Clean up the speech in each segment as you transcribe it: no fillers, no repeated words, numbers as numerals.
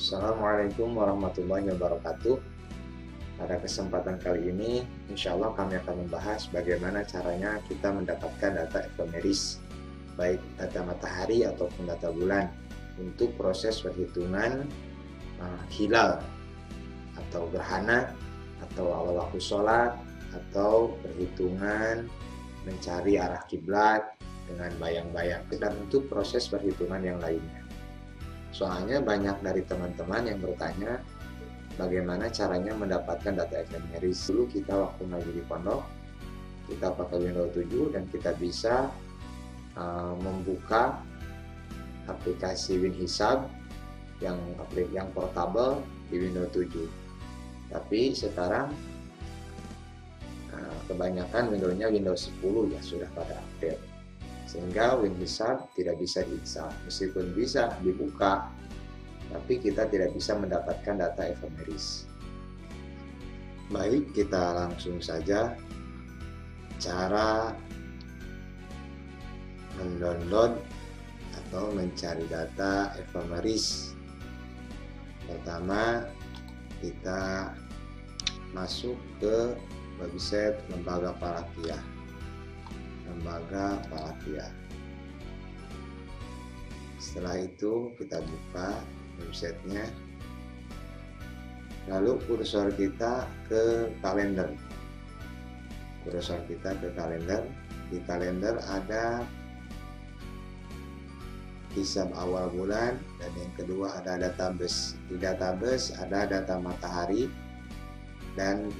Assalamualaikum warahmatullahi wabarakatuh. Pada kesempatan kali ini, insya Allah kami akan membahas bagaimana caranya kita mendapatkan data efemeris, baik data matahari ataupun data bulan, untuk proses perhitungan hilal atau gerhana, atau awal waktu sholat, atau perhitungan mencari arah kiblat dengan bayang-bayang, dan untuk proses perhitungan yang lainnya. Soalnya banyak dari teman-teman yang bertanya bagaimana caranya mendapatkan data efemeris. Dulu kita waktu ngaji di pondok, kita pakai Windows 7 dan kita bisa membuka aplikasi WinHisab yang portable di Windows 7. Tapi sekarang kebanyakan Windows-nya Windows 10 ya sudah pada update, sehingga WinHisab tidak bisa diinstal. Meskipun bisa dibuka, tapi kita tidak bisa mendapatkan data efemeris. Baik, kita langsung saja cara mendownload atau mencari data efemeris. Pertama, kita masuk ke website Lembaga Falakiyah. Setelah itu kita buka websitenya, lalu kursor kita ke kalender. Di kalender ada hisab awal bulan, dan yang kedua ada database. Di database ada data matahari, dan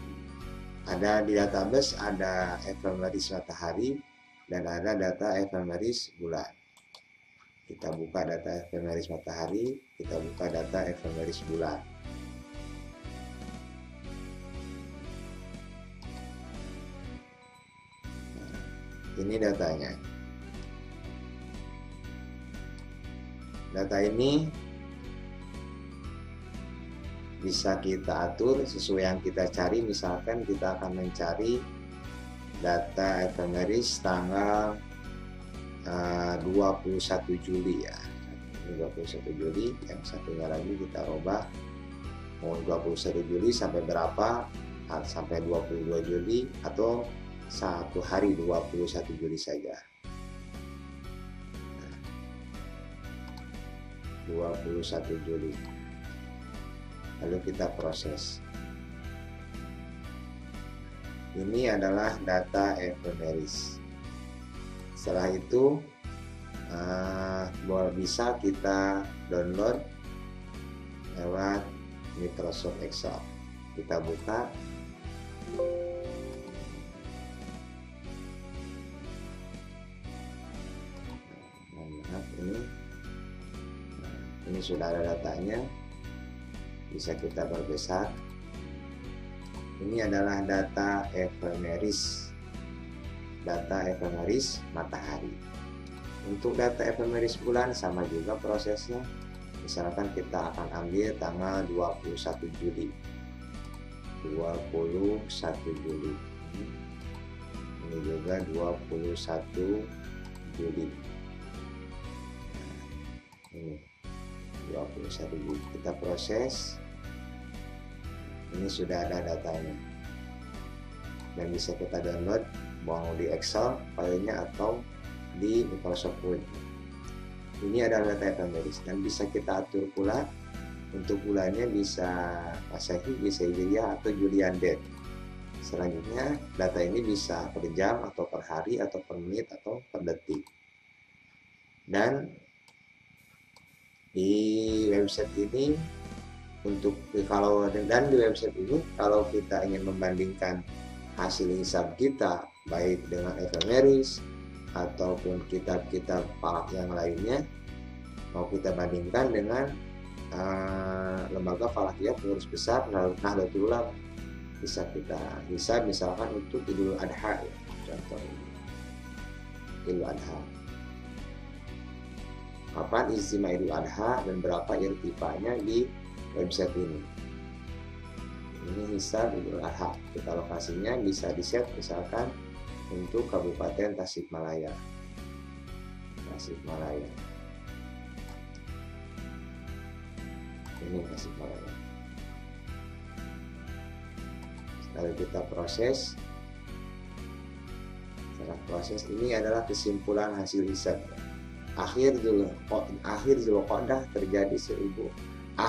di database ada efemeris matahari dan ada data efemeris bulan. Kita buka data efemeris matahari, kita buka data efemeris bulan. Ini datanya. Data ini bisa kita atur sesuai yang kita cari. Misalkan kita akan mencari data efemeris tanggal 21 Juli ya. Ini 21 Juli, yang satunya lagi kita ubah mau 21 Juli sampai berapa, sampai 22 Juli atau satu hari 21 Juli saja. 21 Juli. Lalu kita proses. Ini adalah data efemeris. Setelah itu bisa kita download lewat Microsoft Excel. Kita buka. Ini sudah ada datanya. Bisa kita perbesar. Ini adalah data efemeris matahari. Untuk data efemeris bulan sama juga prosesnya. Misalkan kita akan ambil tanggal 21 Juli. Ini juga 21 Juli. Ini 21 Juli. Kita proses. Ini sudah ada datanya dan bisa kita download mau di Excel filenya atau di Microsoft Word. Ini adalah data efemeris dan bisa kita atur pula untuk bulannya, bisa Masehi, bisa Hijriah atau Julian date. Selanjutnya data ini bisa per jam atau per hari atau per menit atau per detik. Dan di website ini di website ini kalau kita ingin membandingkan hasil hisab kita baik dengan efemeris ataupun kitab-kitab falak yang lainnya, mau kita bandingkan dengan Lembaga Falakiyah Pengurus Besar Nahdlatul Ulama, bisa kita hisab misalkan untuk Idul Adha ya, contoh Idul Adha, kapan istimewa Idul Adha dan berapa irtifanya di website ini. Ini hisab Idul Adha. Kita lokasinya bisa di-set misalkan untuk Kabupaten Tasikmalaya. Ini Tasikmalaya. Lalu kita proses. Setelah proses, ini adalah kesimpulan hasil hisab. Akhir Zulqa'dah terjadi 1441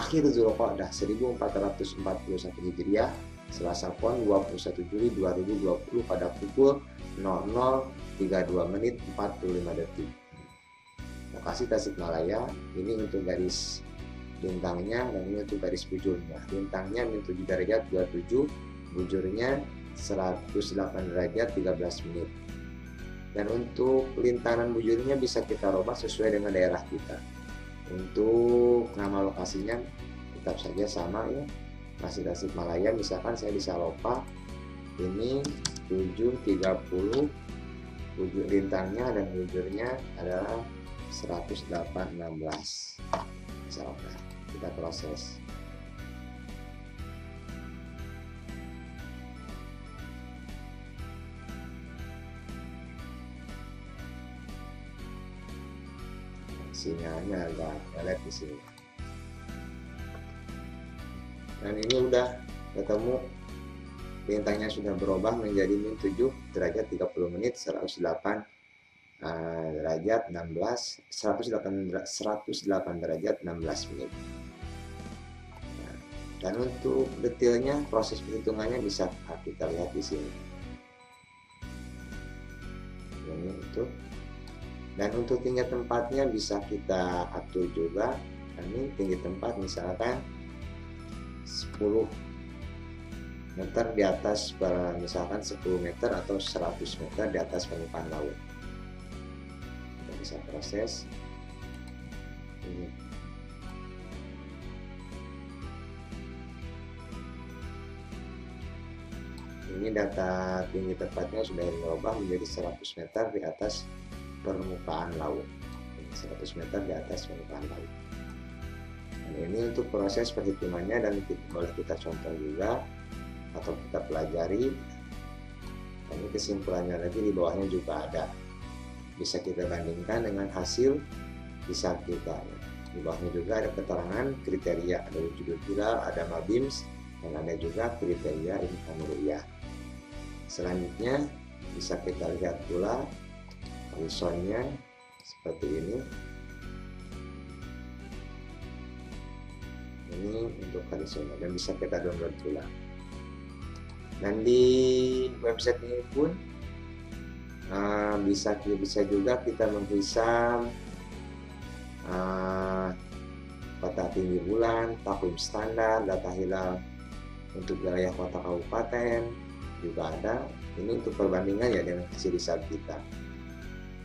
Hijriah, Selasa Pon 21 Juli 2020 pada pukul 00.32 Lokasi Tasikmalaya. Ini untuk garis bintangnya dan ini untuk garis bujurnya. Bintangnya min 7 derajat 27, bujurnya 108 derajat 13 menit. Dan untuk lintaran bujurnya bisa kita rubah sesuai dengan daerah kita. Untuk nama lokasinya tetap saja sama ya, masih Tasikmalaya. Misalkan saya di Salopa, ini 7.30 bujur lintangnya dan bujurnya adalah 108.16. Misalkan kita proses. Sinyalnya agak melet di sini. Dan ini udah ketemu, bintangnya sudah berubah menjadi min 7 derajat 30 menit 108 derajat 16 108 derajat 16 menit. Nah, dan untuk detailnya proses perhitungannya bisa kita lihat di sini. Ini untuk, dan untuk tinggi tempatnya bisa kita atur juga. Ini tinggi tempat misalkan 10 meter di atas, misalkan 10 meter atau 100 meter di atas permukaan laut. Kita bisa proses ini. Ini data tinggi tempatnya sudah dirubah menjadi 100 meter di atas permukaan laut. 100 meter di atas permukaan laut. Dan ini untuk proses perhitungannya, dan boleh kita contoh juga atau kita pelajari. Dan ini kesimpulannya lagi di bawahnya juga ada, bisa kita bandingkan dengan hasil hisab kita. Di bawahnya juga ada keterangan kriteria, ada wujudul hilal, ada mabims, dan ada juga kriteria imkan ru'yah. Selanjutnya bisa kita lihat pula horizonnya seperti ini. Ini untuk horizonnya dan bisa kita download pula. Dan di website ini pun bisa juga kita menghisab peta tinggi bulan, takvim standar, data hilal untuk wilayah kota kabupaten juga ada. Ini untuk perbandingan ya dengan hasil hisab kita.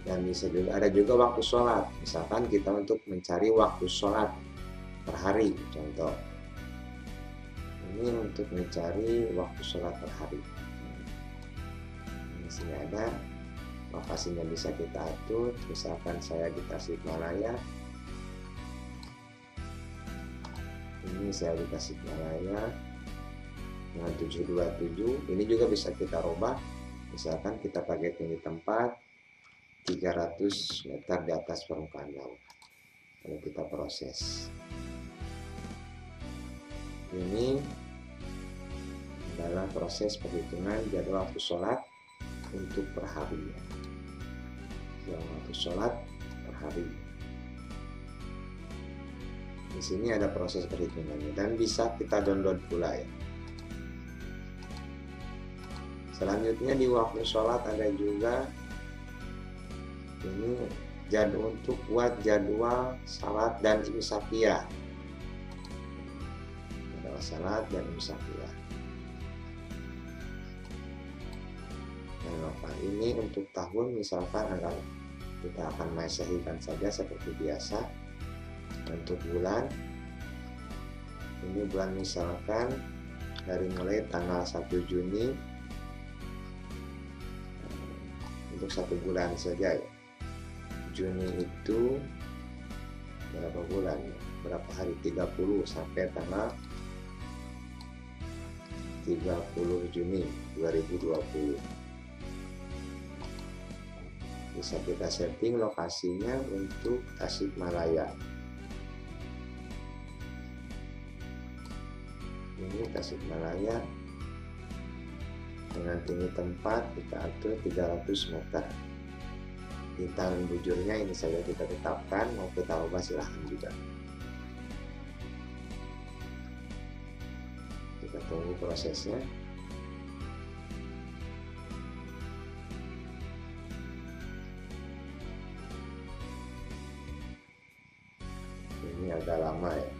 Dan bisa juga ada juga waktu sholat, misalkan kita untuk mencari waktu sholat per hari, contoh ini untuk mencari waktu sholat per hari. Di sini ada lokasinya, bisa kita atur. Misalkan saya di Tasikmalaya, ini saya di Tasikmalaya dengan 727. Ini juga bisa kita rubah, misalkan kita pakai tinggi tempat 300 meter di atas permukaan laut. Lalu kita proses. Ini adalah proses perhitungan jadwal waktu sholat untuk per hari. Jadwal waktu sholat per hari. Di sini ada proses perhitungannya dan bisa kita download pula ya. Selanjutnya di waktu sholat ada juga ini jadwal untuk buat jadwal salat dan imsakiyah. Jadwal salat dan imsakiyah. Nah, ini untuk tahun misalkan kita akan masehikan saja seperti biasa. Untuk bulan, ini bulan misalkan dari mulai tanggal 1 Juni untuk 1 bulan saja ya. Juni itu berapa bulan? Berapa hari? 30 sampai tanggal 30 Juni 2020. Bisa kita setting lokasinya untuk Tasikmalaya. Ini Tasikmalaya dengan tinggi tempat kita atur 300 meter. Di tangan bujurnya ini saja kita tetapkan, mau kita ubah silahkan juga. Kita tunggu prosesnya. Ini agak lama ya.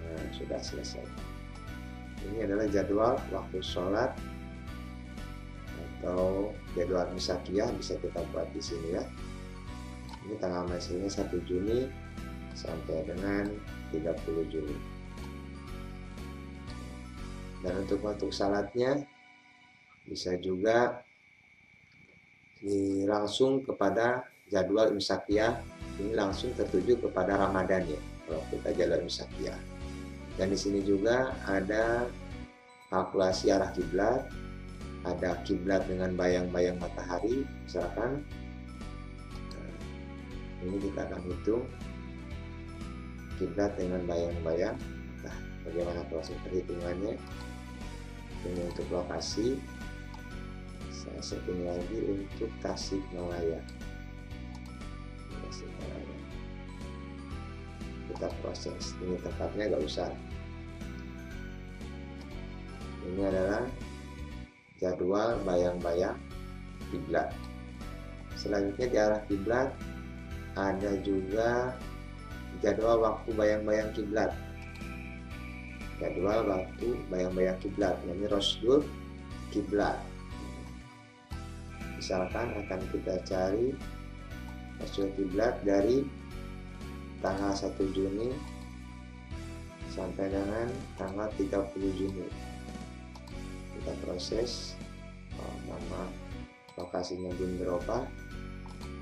Nah, sudah selesai. Ini adalah jadwal waktu sholat atau jadwal misakiyah, bisa kita buat di sini ya. Ini tanggal masihnya 1 Juni sampai dengan 30 Juni. Dan untuk waktu salatnya bisa juga langsung kepada jadwal imsakiyah, ini langsung tertuju kepada Ramadan ya kalau kita jadwal imsakiyah. Dan di sini juga ada kalkulasi arah kiblat, ada kiblat dengan bayang-bayang matahari misalkan. Nah, ini kita akan hitung kiblat dengan bayang-bayang. Nah, bagaimana proses perhitungannya? Ini untuk lokasi. Saya setting lagi untuk Tasikmalaya. Kita proses. Ini tempatnya gak usah. Ini adalah jadwal bayang-bayang kiblat. Selanjutnya di arah kiblat ada juga jadwal waktu bayang-bayang kiblat. Jadwal waktu bayang-bayang kiblat, ini Rosdul kiblat. Misalkan akan kita cari Rosdul kiblat dari tanggal 1 Juni sampai dengan tanggal 30 Juni. Kita proses. Nama lokasinya belum berubah.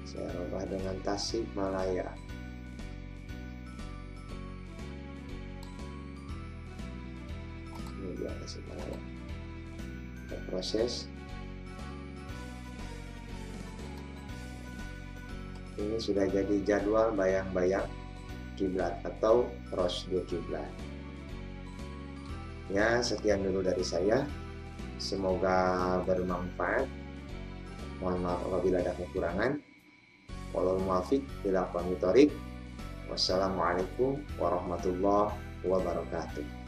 Saya ubah dengan Tasikmalaya. Ini dia Tasikmalaya. Kita proses. Ini sudah jadi jadwal bayang-bayang kiblat atau Rosdul kiblat. Ya, sekian dulu dari saya. Semoga bermanfaat. Mohon maaf apabila ada kekurangan. Wallahul muwaffiq ila aqwamit thoriq. Wassalamualaikum warahmatullahi wabarakatuh.